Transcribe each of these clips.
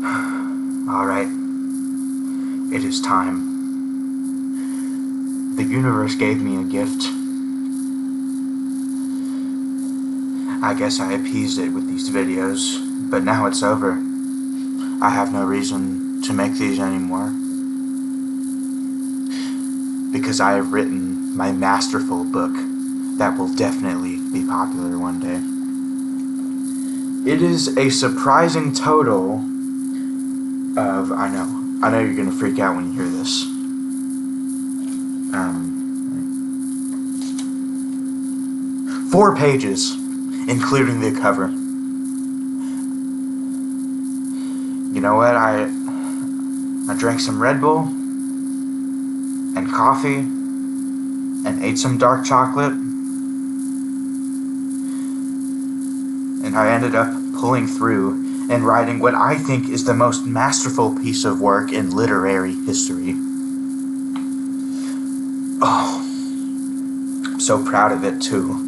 Alright, it is time. The universe gave me a gift. I guess I appeased it with these videos, but now it's over. I have no reason to make these anymore. Because I have written my masterful book that will definitely be popular one day. It is a surprising total of, I know you're gonna freak out when you hear this. 4 pages, including the cover. You know what, I drank some Red Bull, and coffee, and ate some dark chocolate, and I ended up pulling through and writing what I think is the most masterful piece of work in literary history. Oh, I'm so proud of it too.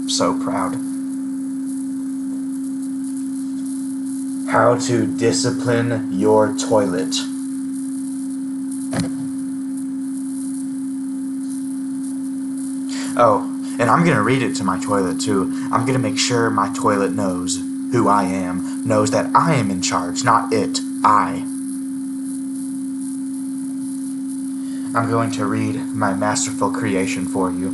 So proud. How to Discipline Your Toilet. Oh, and I'm gonna read it to my toilet too. I'm gonna make sure my toilet knows who I am, knows that I am in charge, not it, I. I'm going to read my masterful creation for you.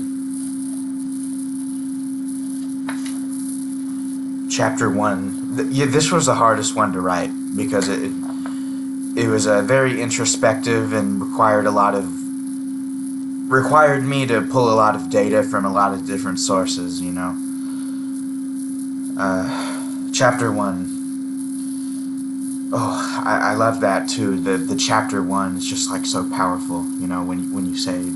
Chapter 1. This was the hardest one to write because it was very introspective and required me to pull a lot of data from a lot of different sources, you know. Chapter 1. Oh, I love that too. The chapter 1 is just like so powerful, you know, when you say,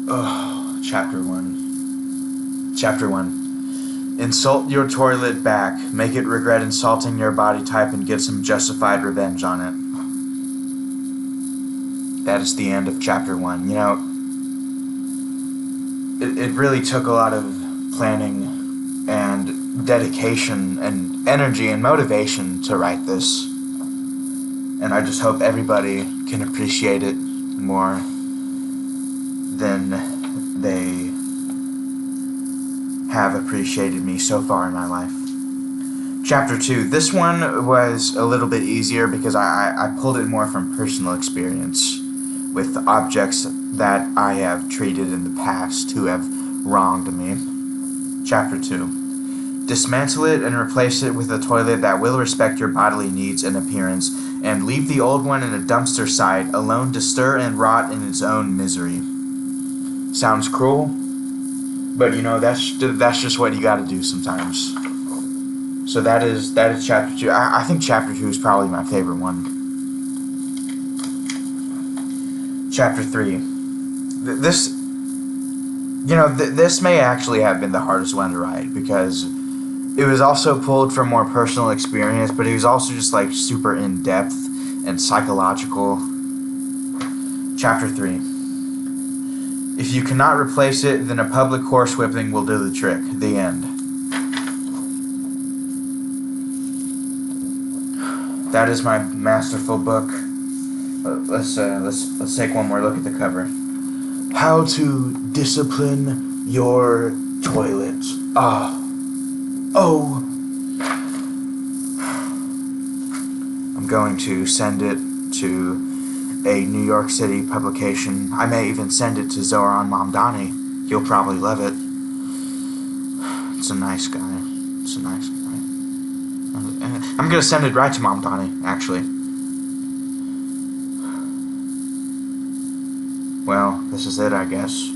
oh, chapter 1. Chapter 1. Insult your toilet back, make it regret insulting your body type, and get some justified revenge on it. That is the end of chapter 1. You know, it really took a lot of planning and dedication and energy and motivation to write this. And I just hope everybody can appreciate it more than they have appreciated me so far in my life. Chapter 2. This one was a little bit easier because I pulled it more from personal experience with objects that I have treated in the past who have wronged me. Chapter 2. Dismantle it and replace it with a toilet that will respect your bodily needs and appearance, and leave the old one in a dumpster site, alone to stir and rot in its own misery. Sounds cruel? But you know, that's just what you gotta do sometimes. So that is chapter 2. I think chapter 2 is probably my favorite one. Chapter 3. This may actually have been the hardest one to write because it was also pulled from more personal experience, but it was also just like super in-depth and psychological. Chapter 3. If you cannot replace it, then a public horsewhipping will do the trick. The end. That is my masterful book. Let's take one more look at the cover. How to Discipline Your Toilet. Oh. I'm going to send it to a New York City publication. I may even send it to Zoran Mamdani. He'll probably love it. It's a nice guy. It's a nice guy. I'm gonna send it right to Mamdani, actually. Well, this is it, I guess.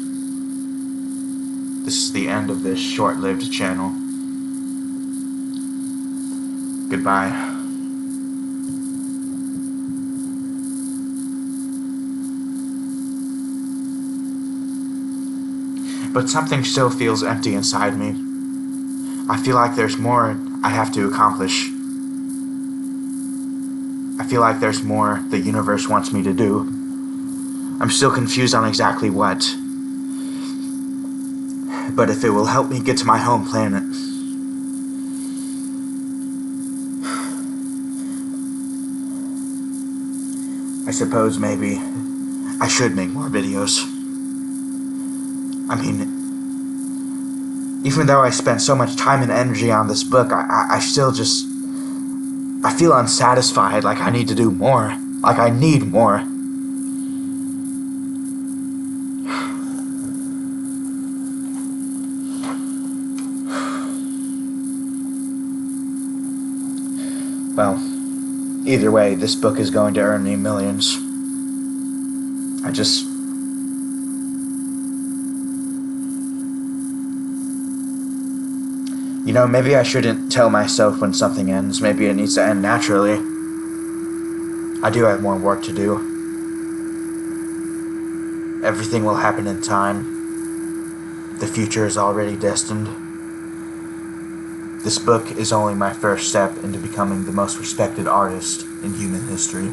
This is the end of this short-lived channel. Goodbye. But something still feels empty inside me. I feel like there's more I have to accomplish. I feel like there's more the universe wants me to do. I'm still confused on exactly what. But if it will help me get to my home planet, I suppose maybe I should make more videos. I mean, even though I spent so much time and energy on this book, I still just... I feel unsatisfied, like I need to do more. Like I need more. Well, either way, this book is going to earn me millions. I just... You know, maybe I shouldn't tell myself when something ends. Maybe it needs to end naturally. I do have more work to do. Everything will happen in time. The future is already destined. This book is only my first step into becoming the most respected artist in human history.